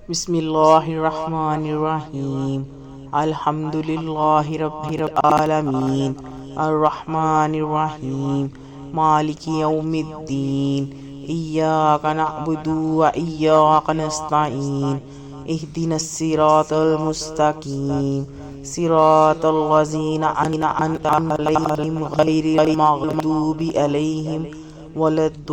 बिस्मिल्लाहिर्रहमानिर्रहीम। अल्हम्दुलिल्लाहि रब्बिल आलमीन अर्रहमानिर्रहीम मालिकि यौमिद्दीन। इय्याका नअबुदु व इय्याका नस्तईन। इहदिनस सिरातल मुस्तकीम सिरातल लज़ीना अनअमता अलैहिम गैरिल मग़दूबि अलैहिम वलद्दाल्लीन।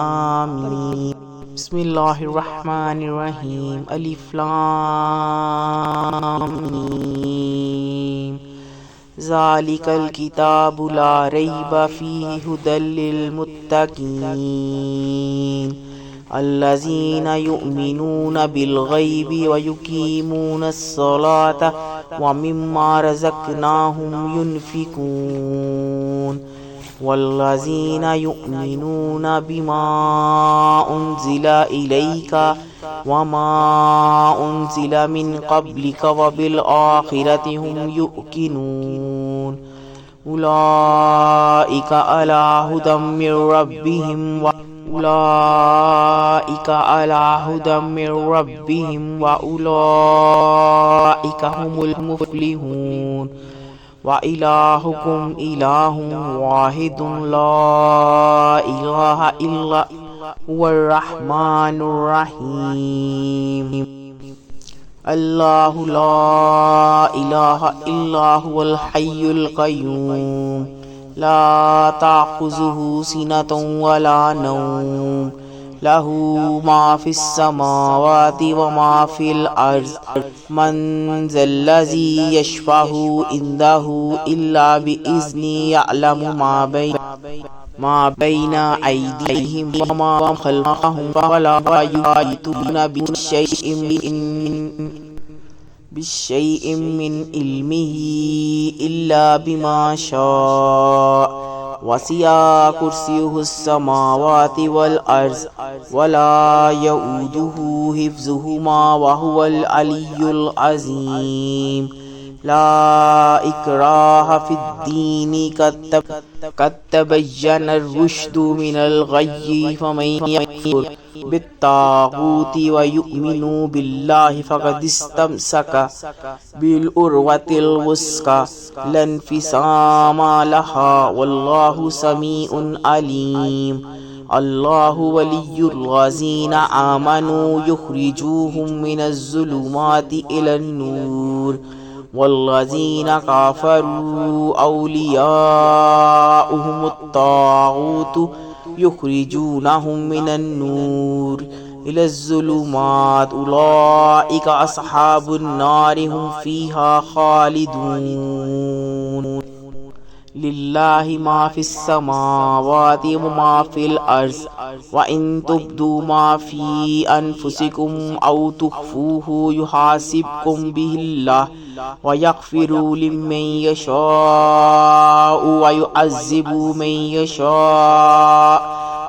आमीन। बिस्मिल्लाहिर्रहमानिर्रहीम। अलिफ लाम मीम। ज़ालिकल किताबु ला रैब फ़ीहि हुदल लिल मुत्तक़ीन अल्लज़ीना युमिनूना बिल गैबि व युकीमूनस सलाता व मिम्मा रज़क़नाहुम युनफ़िकून वल्लज़ीना युमिनूना बिमा उन्ज़िला इलैका वमा उन्ज़िला मिन क़ब्लिका व बिल आखिरति हुम युक़िनून उलाइका अला हुदम मिर रब्बिहिम व उलाइका हुमुल मुफ़्लिहून। व इलाहुकुम इलाहुन वाहिदुन ला इलाहा इल्ला हुवर रहमानुर रहीम। अल्लाहु ला इलाहा इल्ला हुवल हय्युल क़य्यूम ला ताख़ुज़ुहु सिनतुन वला नौम लहू मा फ़िस समावाति व मा फ़िल अर्ज़ मन ज़ल्लज़ी यशफ़अहु इंदहु इल्ला बिइज़्निही यअलमु मा बैना अयदीहिम व मा ख़ल्फ़हुम वला युहीतूना बिशैइन मिन इल्मिही इल्ला बिमा शाअ वसिअ कुर्सियुहुस समावाति वल अर्ज़ वला यऊदुहु हिफ्ज़ुहुमा व हुवल अलिय्युल अज़ीम। ला इक्राहा फ़िद्दीनि क़द तबय्यनर रुश्दु मिनल गय्यि फ़मन यकफ़ुर बित्ताग़ूति व युमिनु बिल्लाहि फ़क़द इस्तमसका बिल उर्वतिल वुस्क़ा ला इंफ़िसामा लहा वल्लाहु समीउन अलीम। अल्लाहु वलियुल लज़ीना आमनू युख़रिजुहुम मिनज़्ज़ुलुमाति इलन-नूर वल्लज़ीना कफ़रू औलियाउहुमुत-ताग़ूतु युख़रिजूनहुम मिनन-नूर इलज़्ज़ुलुमात उलाइका अस्हाबुन नारि हुम फ़ीहा ख़ालिदून। लिल्लाहि मा फ़िस समावाति व मा फ़िल अर्ज़ व इन तुब्दू मा फ़ी अनफ़ुसिकुम औ तुख़्फ़ूहु युहासिबकुम बिहिल्लाह व यग़फ़िरु लिमन यशाअ व युअज़्ज़िबु मन यशाअ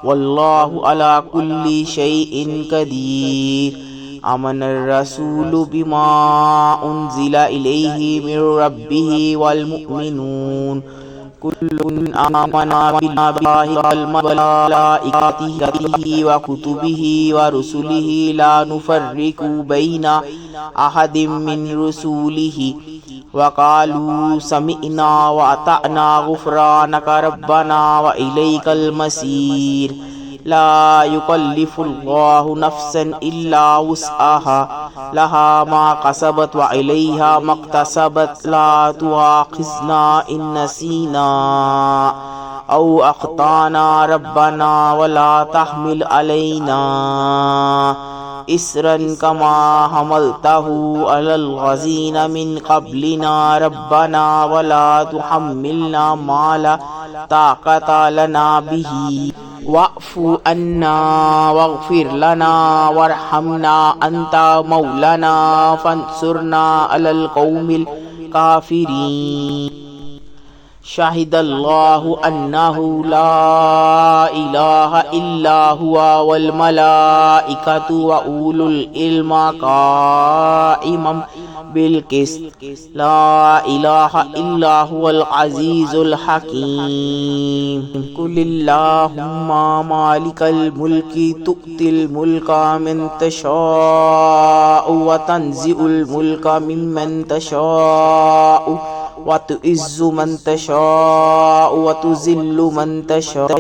वल्लाहु अला कुल्लि शैइन क़दीर। आमनर रसूलु बिमा उन्ज़िला इलैहि मिर रब्बिहि वल मुमिनून कुल्लुन आमना बिल्लाहि वल मलाइकतिहि व कुतुबिहि व रुसुलिहि ला नुफ़र्रिक़ु बैना अहदिम मिन रुसुलिहि व क़ालू समिअना व अतअना ग़ुफ़्रानक रब्बना व इलैकल मसीर। ला युकल्लिफ़ुल्लाहु नफ़्सन इल्ला वुस्अहा लहा मा कसबत व अलैहा मक्तसबत ला तुआख़िज़ना इन नसीना औ अख़्ताना रब्बना वला तहमिल अलैना इसरन कमा हमलतहु अलल लज़ीना मिन क़ब्लिना रब्बना वला तुहम्मिलना मा ला ताक़त लना बिही वअफ़ु अन्ना वग़फ़िर लना वरहमना अंता मौलाना फ़ंसुरना अलल क़ौमिल काफ़िरीन। शहिदल्लाहु अन्नहु ला इलाहा इल्ला हुवा वल मलाइकतु व उलुल इल्म क़ाइमम बिलकिस्त ला इलाहा इल्ला हुवल अज़ीज़ुल हकीम। कुलिल्लाहुम्मा मालिकल मुल्की तुअतिल मुल्का मन तशाउ व तंज़िउल मुल्का मिम्मन तशाउ व तुइज़्ज़ु मन तशाउ व तुज़िल्लु मन तशाउ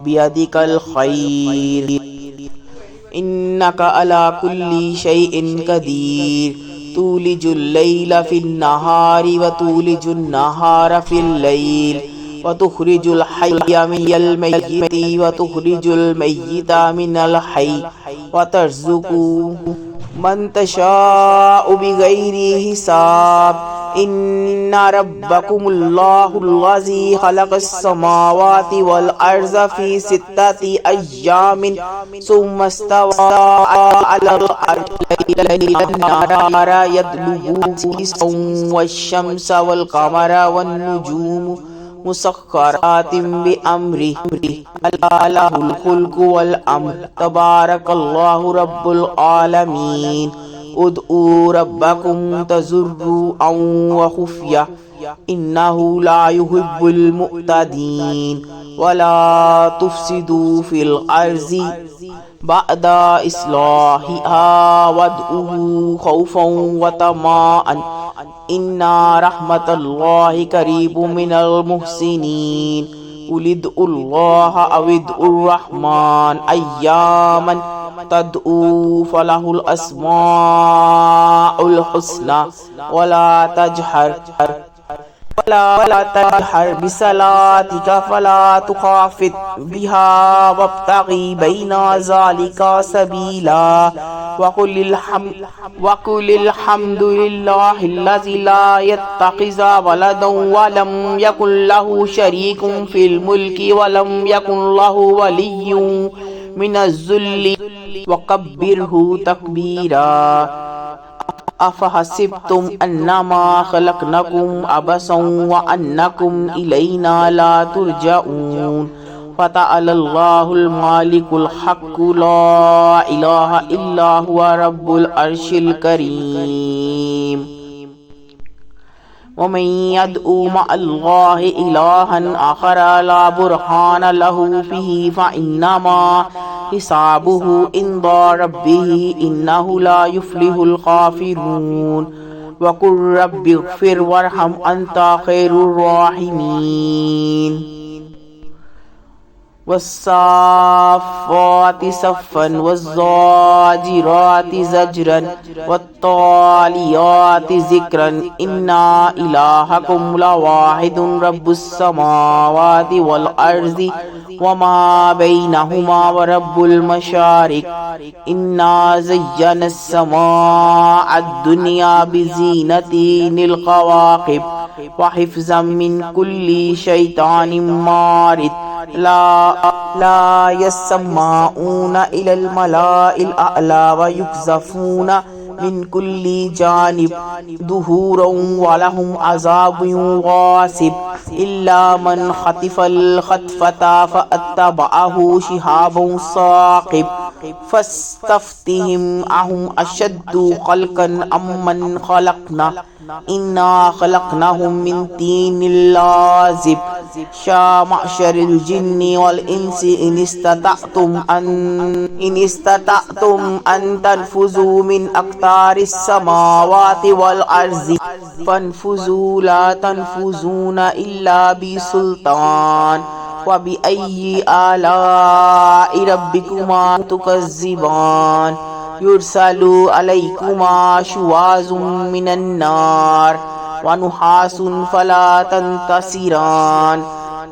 बियदिकल खैर इन्नका अला कुल्ली शैइन कदीर। तूलिजुल लैला फिन नहारी व तूलिजुन नहारा फिल लैल व तुखरिजुल हय्य मिनल मय्यिति व तुखरिजुल मय्यिता मिनल हय्य व तर्ज़ुकु मन तशाउ बिगैरि हिसाब। इन्ना रब्बकुमुल्लाहुल्लज़ी खलक़स समावाति वल अर्ज़ फ़ी सित्तति अय्यामिन सुम्मा इस्तवा अलल अर्शि वन्नाहारा यत्लुबुहु वश्शम्स वल क़मरा वन्नुजूमु मुसख्खरातिन बिअम्रिहि अला लहुल खुल्क़ु वल अम्र तबारकल्लाहु रब्बुल आलमीन। उदउ रब्बकुम तज़र्रुअन व खुफ़िया इन्नहु ला युहिब्बुल मुअ्तदीन। वला तुफ़सिदू फ़िल अर्ज़ि बअदा इस्लाहिहा वदउहु खौफ़न व तमाअन इन्ना रहमतल्लाहि करीबुम मिनल मुहसिनीन। उलिदउल्लाह अविदउर रहमान अय्यामन तदउ फलहुल अस्माउल हुस्ना वला तजहर बिसलातिका फला तुखाफित बिहा वब्तगी बैना ज़ालिका सबीला वकुलिल हम्दुलिल्लाहिल्लज़ी ला यत्तखिज़ वलदन वलम यकुन लहु शरीकुन फिल मुल्कि वलम यकुन लहु वलिय्युन मिनज़्ज़ुल्लि वकब्बिरहु तकबीरा। अफ़हसिब्तुम अन्नमा खलक़नाकुम अबसन व अन्नकुम इलैना ला तुरजऊन। फ़तअलल्लाहुल मालिकुल हक़्क़ु ला इलाहा इल्ला हुवा रब्बुल अर्शिल करीम। वमन यदउ मअल्लाहि इलाहन आखर ला बुरहान लहु बिही फ़इन्नमा हिसाबुहु इंदा रब्बिही इन्नहु ला युफ्लिहुल काफ़िरून। वक़ुल रब्बिग़फ़िर वरहम अंता खैरुर राहिमीन। वस्साफ़ाति सफ़्फ़न वज़्ज़ाजिराति ज़ज्रन वत्तालियाति ज़िक्रन इन्ना इलाहकुम लवाहिदुन रब्बुस समावाति वल अर्ज़ि वमा बैनहुमा व रब्बुल मशारिक़। इन्ना ज़य्यनस समाअद दुनिया बिज़ीनतिनिल क़वाक़िब व हिफ़्ज़म मिन कुल्ली शैतानिन मारिद। ला यस्मऊना इलल मलाइल अअला व युक़ज़फ़ूना मिन कुल्ली जानिब दुहूरन व लहुम अज़ाबुन वासिब। इल्ला मन खतिफ़ल खतफ़ता फ़अत्तबअहु शिहाबुन साक़िब। फ़स्तफ़्तिहिम अहुम अशद्दु ख़ल्क़न अम्मन ख़लक़ना इन्ना ख़लक़नाहुम मिन तीनिल लाज़िब। या मअशरिल जिन्नि वल इंसि इन इस्ततअतुम अन तनफुज़ू मिन अक़तारिस समावाति वल अर्ज़ि फनफुज़ू ला तनफुज़ूना इल्ला बिसुल्तान। व बिअय्यि आलाइ रब्बिकुमा तुकज़्ज़िबान। युरसलु अलैकुमा शुवाज़ुम मिनन नार व नुहासुन फला तंतसिरान।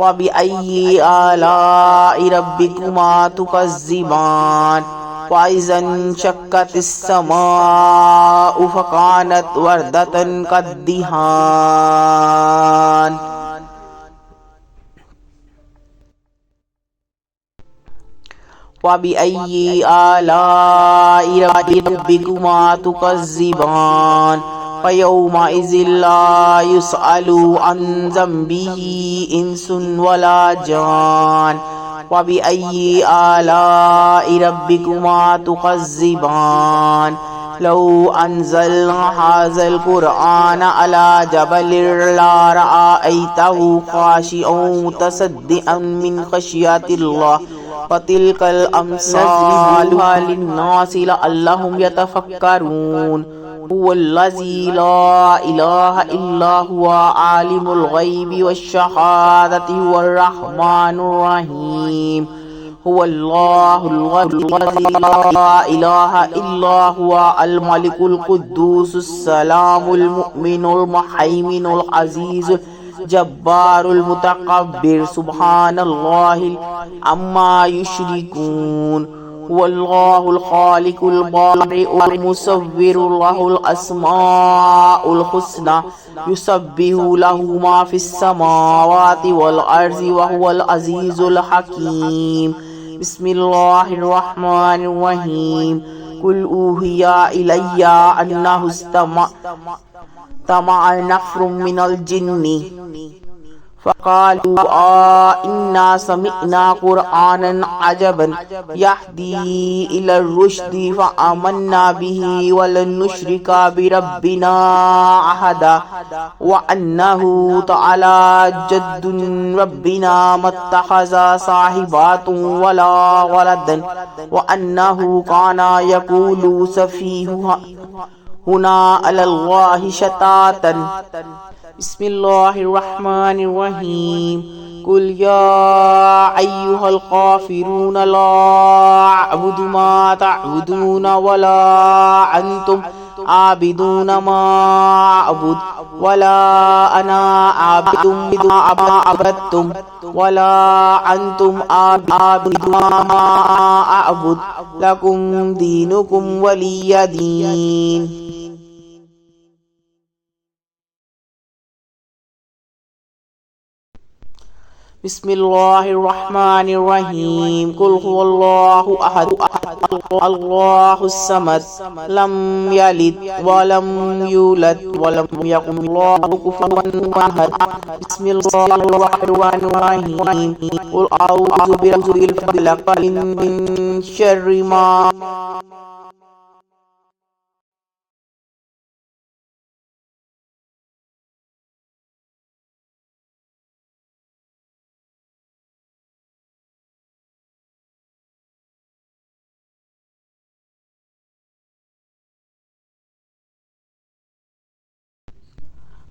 व बिअय्यि आलाइ रब्बिकुमा तुकज़्ज़िबान। व इज़न शक्कतिस समाउ फ़कानत वर्दतन कद्दिहान। व बिअय्यि आलाइ रब्बिकुमा तुकज़्ज़िबान। फ़यौमइज़िन ला युसअलु अन ज़ंबिही इंसुन वला जान। व बिअय्यि आलाइ रब्बिकुमा तुकज़्ज़िबान। लौ अंज़लना हाज़ल कुरआन अला जबलिन लरअयतहु ख़ाशिअन मुतसद्दिअन मिन ख़श्यतिल्लाह वतिलकल अम्सालु लिन्नासि लअल्लहुम यतफ़क्करून हुवल्लज़ी ला इलाहा इल्ला हुवा आलिमुल ग़ैबि वश्शहादति हुवर्रहमानुर रहीम हुवल्लाहुल्लज़ी ला इलाहा इल्ला हुवा अल मलिकुल कुद्दूसुस सलामुल मुमिनुल मुहैमिनुल अज़ीज़ुल जब्बारुल मुतकब्बिर सुब्हानल्लाहि अम्मा युश्रिकून वल्लाहुल खालिकुल बारिउल मुसव्विरु लहुल अस्माउल हुस्ना युसब्बिहु लहु मा फिस समावाति वल अर्ज़ि व हुवल अज़ीज़ुल हकीम। बिस्मिल्लाहिर रहमानिर रहीम। कुल ऊहिया इलैया अन्नहु इस्तमअ नफ़रुम मिनल जिन्नि फ़क़ालू इन्ना समिअना क़ुरआनन अजबन यहदी इलर रुश्दी फ़आमन्ना बिही वलन नुश्रिका बिरब्बिना अहदा व अन्नहु तआला जद्दु रब्बिना मत्तख़ज़ा साहिबातुन वला वलदन व अन्नहु काना यक़ूलु सफ़ीहुना अलल्लाहि शतातन। बिस्मिल्लाहिर्रहमानिर्रहीम। कुल या अय्युहल काफिरून ला अअबुदु मा तअबुदून वला अंतुम आबिदून मा अअबुद वला अना आबिदुम मा अबदतुम वला अंतुम आबिदून मा अअबुद लकुम दीनुकुम वलिय दीन। बिस्मिल्लाहिर्रहमानिर्रहीम। कुल हुवल्लाहु अहद अल्लाहुस समद लम यलिद वलम यूलद वलम यकुल लहु कुफुवन अहद। बिस्मिल्लाहिर्रहमानिर्रहीम। कुल अऊज़ु बिरब्बिल फलक मिन शर्रि मा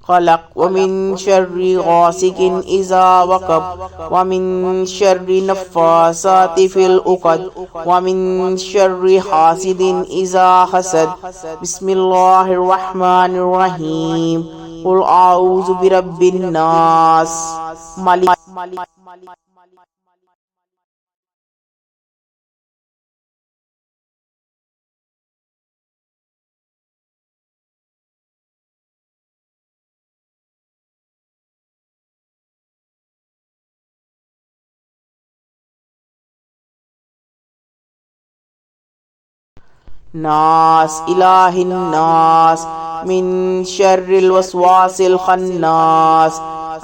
खलक व मिन शर्रि गासिकिन इज़ा वक़ब व मिन शर्रि नफ़्फ़ासाति फ़िल उक़द व मिन शर्रि हासिदिन इज़ा हसद। बिस्मिल्लाहिर्रहमानिर्रहीम। कुल अऊज़ु बिरब्बिन नास मलिक नास इलाहिन नास मिन शर्रिल वस्वासिल खन्नास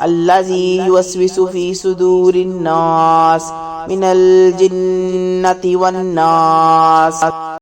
अल्लज़ी युवस्विसु फ़ी सुदूरिन नास मिनल जिन्नति वन नास।